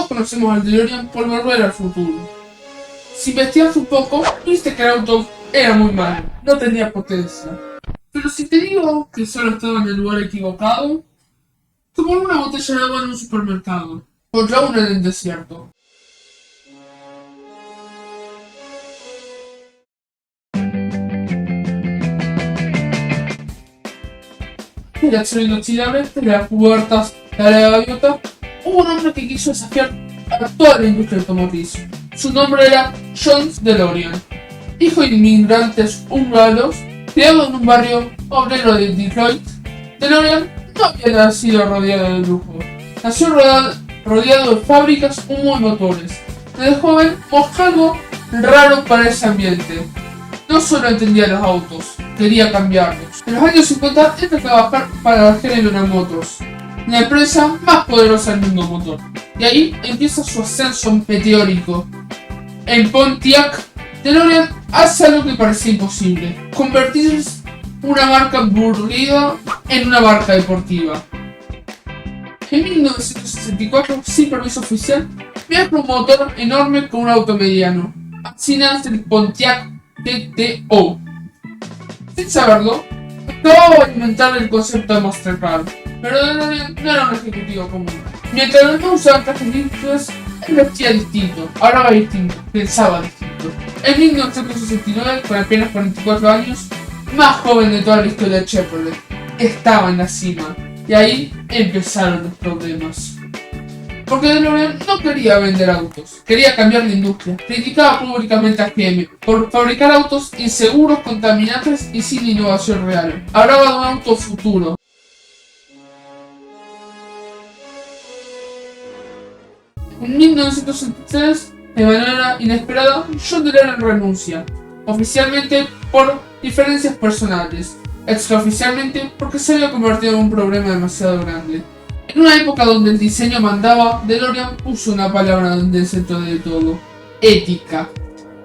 conocemos al DeLorean por Volver al Futuro. Si investigas un poco, viste que el auto era muy malo, no tenía potencia. Pero si te digo que solo estaba en el lugar equivocado, como una botella de agua en un supermercado, contra una en el desierto. El acero inoxidable de las puertas de la gaviota, hubo un hombre que quiso desafiar a toda la industria automotriz. Su nombre era John DeLorean, hijo de inmigrantes húngaros, criado en un barrio obrero de Detroit. DeLorean no había nacido rodeado de lujo, nació rodeado de fábricas, humo y motores. Desde joven mostró algo raro para ese ambiente. No solo entendía los autos, quería cambiarlos. En los años 50 entra a trabajar para la General Motors, la empresa más poderosa del mundo motor. Y ahí empieza su ascenso meteórico. En Pontiac, DeLorean hace algo que parecía imposible: convertir una marca aburrida en una marca deportiva. En 1964, sin permiso oficial, viaja un motor enorme con un auto mediano. Así nace el Pontiac GTO. Sin saberlo, acababa de inventar el concepto de Mastercard, pero DeLorean no era un ejecutivo común. Mientras los no usaban trajes limpios, él vestía distinto, hablaba distinto, pensaba distinto. En 1969, con apenas 44 años, más joven de toda la historia de Chevrolet, estaba en la cima, y ahí empezaron los problemas. Porque DeLorean no quería vender autos, quería cambiar la industria. Criticaba públicamente a GM por fabricar autos inseguros, contaminantes y sin innovación real. Hablaba de un auto futuro. En 1963, de manera inesperada, John DeLorean renuncia, oficialmente por diferencias personales, extraoficialmente porque se había convertido en un problema demasiado grande. En una época donde el diseño mandaba, DeLorean puso una palabra en el centro de todo: ética.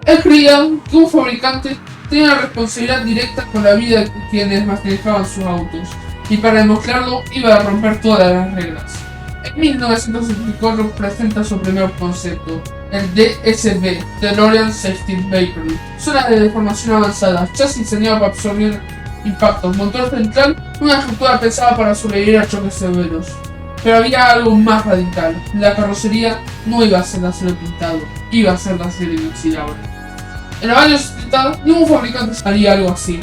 Él creía que un fabricante tenía una responsabilidad directa con la vida de quienes manejaban sus autos, y para demostrarlo iba a romper todas las reglas. En 1964 presenta su primer concepto, el DSV, DeLorean Safety Vehicle. Zona de deformación avanzada, chasis diseñado para absorber impactos, motor central, una estructura pensada para sobrevivir a choques severos. Pero había algo más radical: la carrocería no iba a ser de acero pintado, iba a ser de acero inoxidable. En los años 70 ningún fabricante haría algo así.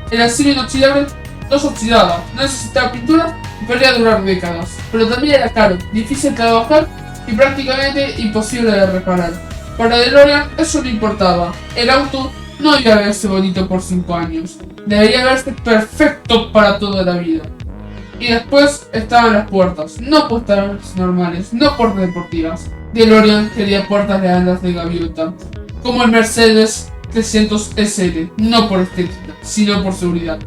El acero inoxidable no se oxidaba, no necesitaba pintura y podría durar décadas, pero también era caro, difícil de trabajar y prácticamente imposible de reparar. Para DeLorean eso no importaba, el auto no iba a verse bonito por 5 años, debería verse perfecto para toda la vida. Y después estaban las puertas, no puertas normales, no puertas deportivas. DeLorean quería puertas de alas de gaviota, como el Mercedes 300 SL, no por estética, sino por seguridad.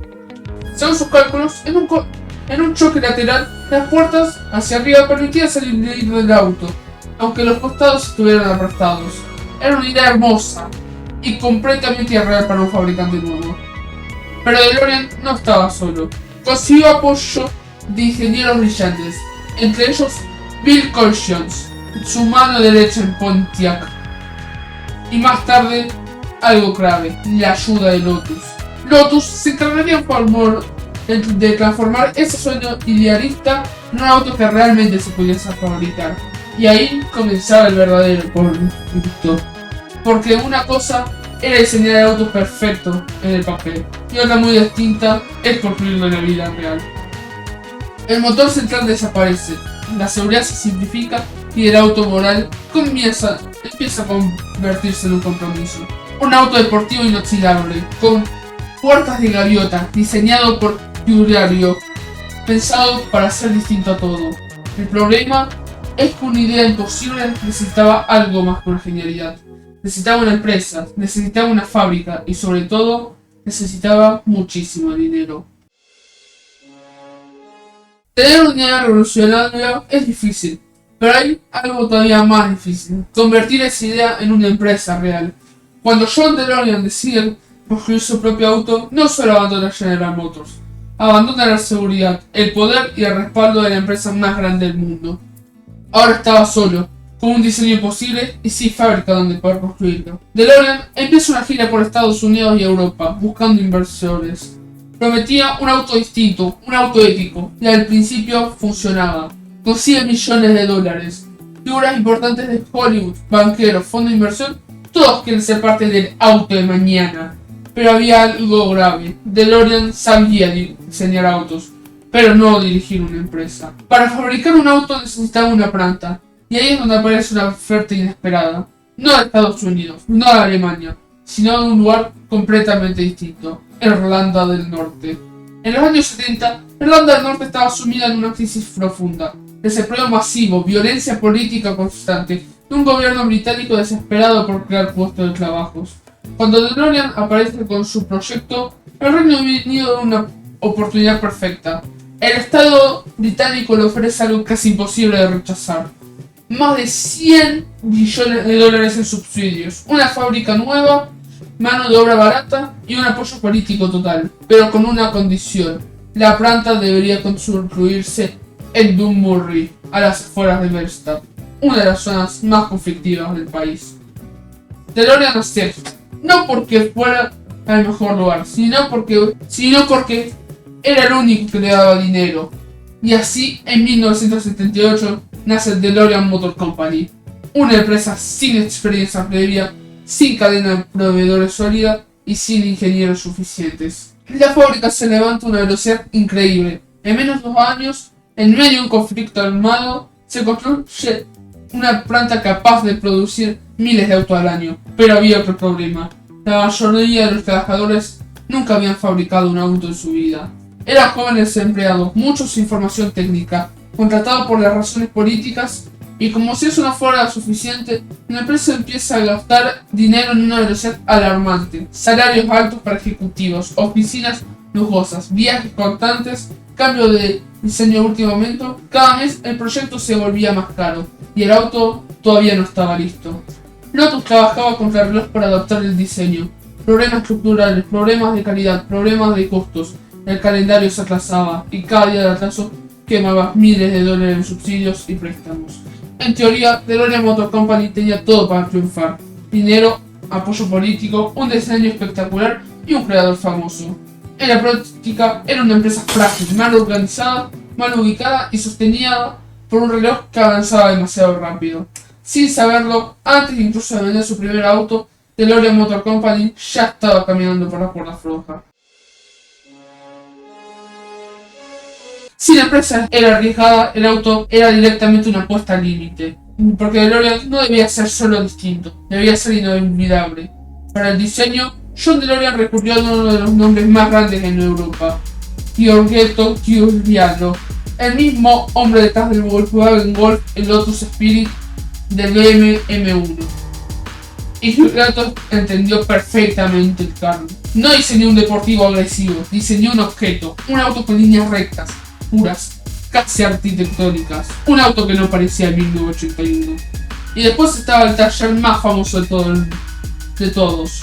Según sus cálculos, en un choque lateral, las puertas hacia arriba permitían salir del auto, aunque los costados estuvieran aplastados. Era una idea hermosa y completamente irreal para un fabricante nuevo. Pero DeLorean no estaba solo. Consiguió apoyo de ingenieros brillantes, entre ellos Bill Collions, su mano derecha en Pontiac. Y más tarde, algo clave: la ayuda de Lotus. Lotus se encargaría de transformar ese sueño idealista en un auto que realmente se pudiese fabricar. Y ahí comenzaba el verdadero producto. Porque una cosa era diseñar el auto perfecto en el papel, y otra muy distinta es construirlo en la vida real. El motor central desaparece, la seguridad se simplifica y el auto moral empieza a convertirse en un compromiso. Un auto deportivo inoxidable, con puertas de gaviota, diseñado por Giuliano, pensado para ser distinto a todo. El problema es que una idea imposible necesitaba algo más que una genialidad. Necesitaba una empresa, necesitaba una fábrica y sobre todo necesitaba muchísimo dinero. Tener una idea revolucionaria es difícil, pero hay algo todavía más difícil: convertir esa idea en una empresa real. Cuando John DeLorean decide construir su propio auto, no solo abandona General Motors, abandona la seguridad, el poder y el respaldo de la empresa más grande del mundo. Ahora estaba solo, con un diseño imposible y sin fábrica donde poder construirlo. DeLorean empieza una gira por Estados Unidos y Europa buscando inversores. Prometía un auto distinto, un auto ético, y al principio funcionaba. Consigue millones de dólares. Figuras importantes de Hollywood, banqueros, fondos de inversión, todos quieren ser parte del auto de mañana. Pero había algo grave. DeLorean sabía diseñar autos, pero no dirigir una empresa. Para fabricar un auto necesitaba una planta, y ahí es donde aparece una oferta inesperada. No de Estados Unidos, no de Alemania, sino de un lugar completamente distinto, Irlanda del Norte. En los años 70, Irlanda del Norte estaba sumida en una crisis profunda. Desempleo masivo, violencia política constante, y un gobierno británico desesperado por crear puestos de trabajos. Cuando DeLorean aparece con su proyecto, el Reino Unido da una oportunidad perfecta. El Estado británico le ofrece algo casi imposible de rechazar. Más de 100 billones de dólares en subsidios, una fábrica nueva, mano de obra barata y un apoyo político total, pero con una condición: la planta debería construirse en Dunmurry, a las afueras de Belfast, una de las zonas más conflictivas del país. DeLorean acepta, no porque fuera el mejor lugar, sino porque era el único que le daba dinero. Y así, en 1978, nace DeLorean Motor Company, una empresa sin experiencia previa, sin cadena de proveedores sólida y sin ingenieros suficientes. La fábrica se levanta a una velocidad increíble. En menos de 2 años, en medio de un conflicto armado, se construye una planta capaz de producir miles de autos al año. Pero había otro problema: la mayoría de los trabajadores nunca habían fabricado un auto en su vida. Eran jóvenes empleados, muchos sin formación técnica, contratados por las razones políticas, y como si eso no fuera suficiente, la empresa empieza a gastar dinero en una velocidad alarmante. Salarios altos para ejecutivos, oficinas lujosas, viajes constantes, cambio de diseño de último momento. Cada mes el proyecto se volvía más caro y el auto todavía no estaba listo. Lotus trabajaba contra el reloj para adaptar el diseño. Problemas estructurales, problemas de calidad, problemas de costos. El calendario se atrasaba y cada día de atraso quemaba miles de dólares en subsidios y préstamos. En teoría, DeLorean Motor Company tenía todo para triunfar: dinero, apoyo político, un diseño espectacular y un creador famoso. En la práctica, era una empresa frágil, mal organizada, mal ubicada y sostenida por un reloj que avanzaba demasiado rápido. Sin saberlo, antes incluso de vender su primer auto, DeLorean Motor Company ya estaba caminando por la cuerda floja. Si la empresa era arriesgada, el auto era directamente una apuesta al límite, porque DeLorean no debía ser solo distinto, debía ser inolvidable. Para el diseño, John DeLorean recurrió a uno de los nombres más grandes en Europa: Giorgetto Giuliano, el mismo hombre detrás del Volkswagen Golf, el Lotus Spirit, del BMW M1. Y Giuliano entendió perfectamente el carro. No diseñó un deportivo agresivo, diseñó un objeto, un auto con líneas rectas, puras, casi arquitectónicas, un auto que no parecía el 1981. Y después estaba el taller más famoso de todos: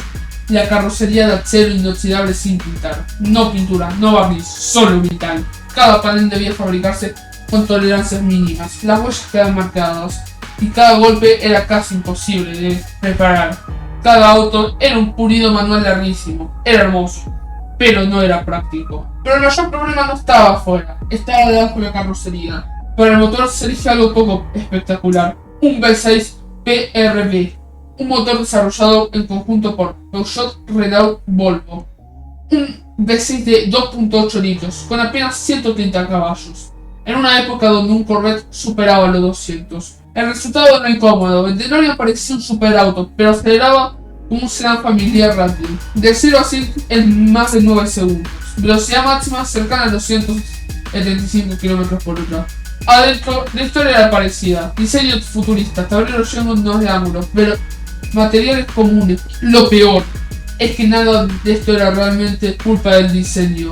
la carrocería de acero inoxidable sin pintar. No pintura, no barniz, solo metal. Cada panel debía fabricarse con tolerancias mínimas, las huellas quedaban marcadas y cada golpe era casi imposible de reparar. Cada auto era un pulido manual larguísimo, era hermoso, pero no era práctico. Pero el mayor problema no estaba afuera, estaba debajo de la carrocería. Para el motor se elige algo poco espectacular: un V6 PRV, un motor desarrollado en conjunto por Peugeot, Renault, Volvo. Un V6 de 2.8 litros, con apenas 130 caballos, en una época donde un Corvette superaba los 200. El resultado era incómodo. El DeLorean parecía un superauto, pero aceleraba como un sedán familiar rápido, de 0 a 100 en más de 9 segundos. Velocidad máxima cercana a los 175 km por hora. Adentro, la historia era parecida: diseño futurista, tableros llenos de ángulos, pero materiales comunes. Lo peor es que nada de esto era realmente culpa del diseño,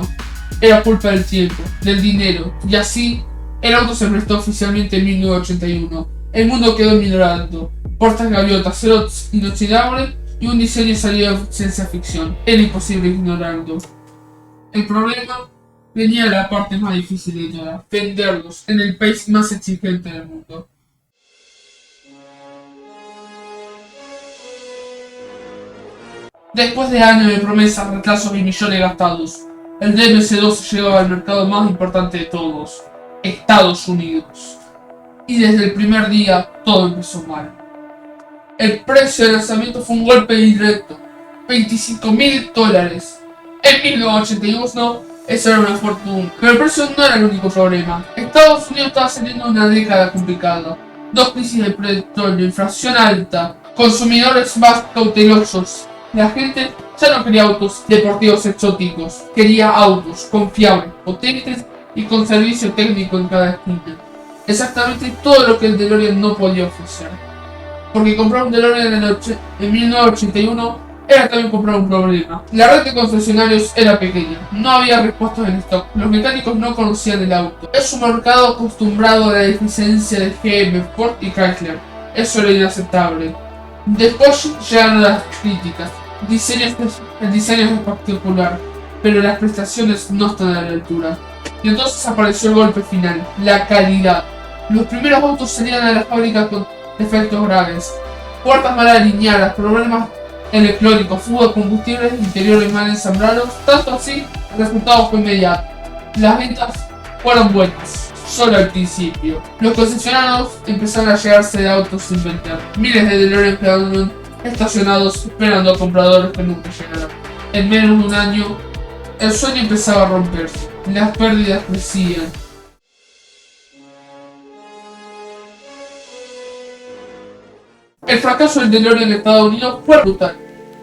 era culpa del tiempo, del dinero, y así el auto se prestó oficialmente en 1981. El mundo quedó ignorando: puertas gaviotas, acero inoxidable y un diseño salido de ciencia ficción. Era imposible ignorarlo. El problema venía de la parte más difícil de todas: venderlos en el país más exigente del mundo. Después de años de promesas, retrasos y millones gastados, el DMC-2 llegaba al mercado más importante de todos, Estados Unidos. Y desde el primer día, todo empezó mal. El precio de lanzamiento fue un golpe directo, $25.000. En 1981, eso era una fortuna. Pero el precio no era el único problema. Estados Unidos estaba saliendo de una década complicada. Dos crisis de petróleo, inflación alta, consumidores más cautelosos. La gente ya no quería autos deportivos exóticos, quería autos confiables, potentes y con servicio técnico en cada esquina. Exactamente todo lo que el DeLorean no podía ofrecer. Porque comprar un DeLorean en 1981 era también comprar un problema. La red de concesionarios era pequeña, no había repuestos en stock, los mecánicos no conocían el auto. Es un mercado acostumbrado a la deficiencia de GM, Ford y Chrysler. Eso era inaceptable. Después llegaron las críticas. El diseño es espectacular, pero las prestaciones no están a la altura. Y entonces apareció el golpe final, la calidad. Los primeros autos salían a la fábrica con defectos graves, puertas mal alineadas, problemas electrónicos, fuga de combustible, interiores mal ensamblados. Tanto así, el resultado fue inmediato. Las ventas fueron buenas, solo al principio. Los concesionarios empezaron a llegarse de autos sin vender. Miles de DeLorean quedaron estacionados esperando a compradores que nunca llegaron. En menos de un año, el sueño empezaba a romperse. Las pérdidas crecían. El fracaso del DeLorean en Estados Unidos fue brutal,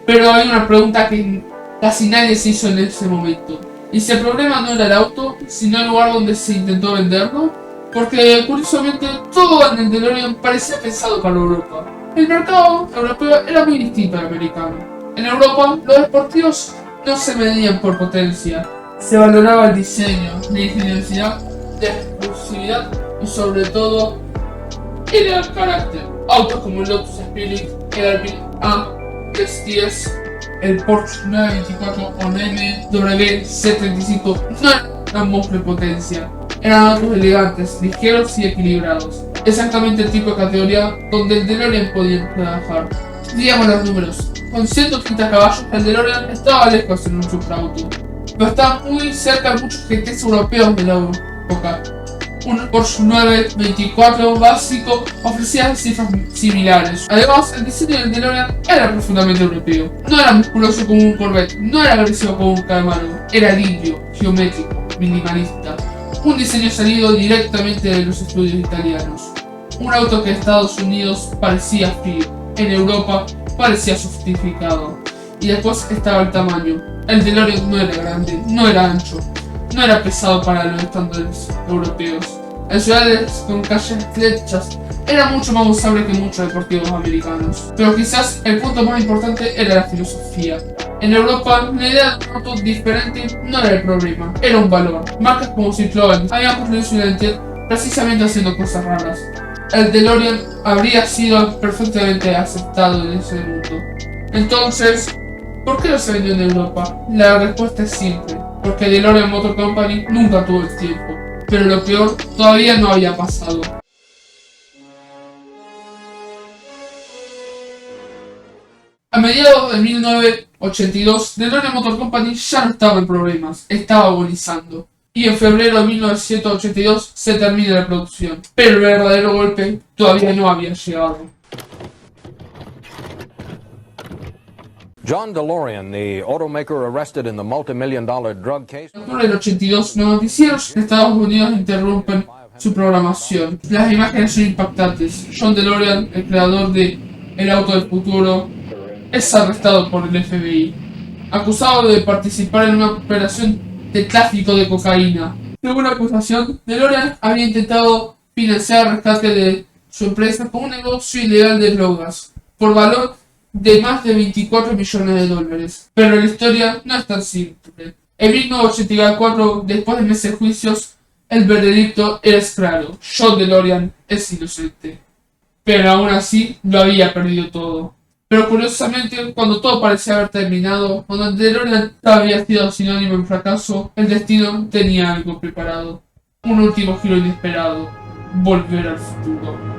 pero hay una pregunta que casi nadie se hizo en ese momento. ¿Y si el problema no era el auto, sino el lugar donde se intentó venderlo? Porque curiosamente todo en el DeLorean parecía pensado para Europa. El mercado europeo era muy distinto al americano. En Europa, los deportivos no se medían por potencia, se valoraba el diseño, la ingeniosidad, la exclusividad y sobre todo el carácter. Autos como el Lotus Spirit, el Alpine A310, el Porsche 924 o BMW C35 no eran monstruos de potencia, eran autos elegantes, ligeros y equilibrados. Exactamente el tipo de categoría donde el DeLorean podía trabajar. Digamos los números. Con 130 caballos, el DeLorean estaba lejos en un superauto, pero estaba muy cerca de muchos GTs europeos de la época. Un Porsche 924 básico ofrecía cifras similares. Además, el diseño del DeLorean era profundamente europeo. No era musculoso como un Corvette, no era agresivo como un Camaro, era limpio, geométrico, minimalista. Un diseño salido directamente de los estudios italianos. Un auto que en Estados Unidos parecía frío, en Europa parecía sofisticado. Y después estaba el tamaño. El DeLorean no era grande, no era ancho, no era pesado para los estándares europeos. En ciudades con calles estrechas era mucho más usable que muchos deportivos americanos. Pero quizás el punto más importante era la filosofía. En Europa, la idea de un auto diferente no era el problema, era un valor. Marcas como Citroën habían construido su identidad precisamente haciendo cosas raras. El DeLorean habría sido perfectamente aceptado en ese mundo. Entonces, ¿por qué no se vendió en Europa? La respuesta es simple. Porque DeLorean Motor Company nunca tuvo el tiempo. Pero lo peor todavía no había pasado. A mediados de 1982, DeLorean Motor Company ya no estaba en problemas, estaba agonizando. Y en febrero de 1982 se termina la producción. Pero el verdadero golpe todavía no había llegado. John DeLorean, the automaker arrested in the multi-million-dollar drug case. En octubre del 82, los noticieros de Estados Unidos interrumpen su programación. Las imágenes son impactantes. John DeLorean, el creador de El Auto del Futuro, es arrestado por el FBI, acusado de participar en una operación de tráfico de cocaína. Según la acusación, DeLorean había intentado financiar el rescate de su empresa con un negocio ilegal de drogas, por valor de más de $24 millones. Pero la historia no es tan simple. En 1984, después de meses de juicios, el veredicto era claro: John DeLorean es inocente. Pero aún así, lo había perdido todo. Pero curiosamente, cuando todo parecía haber terminado, cuando el DeLorean había sido sinónimo de fracaso, el destino tenía algo preparado. Un último giro inesperado: volver al futuro.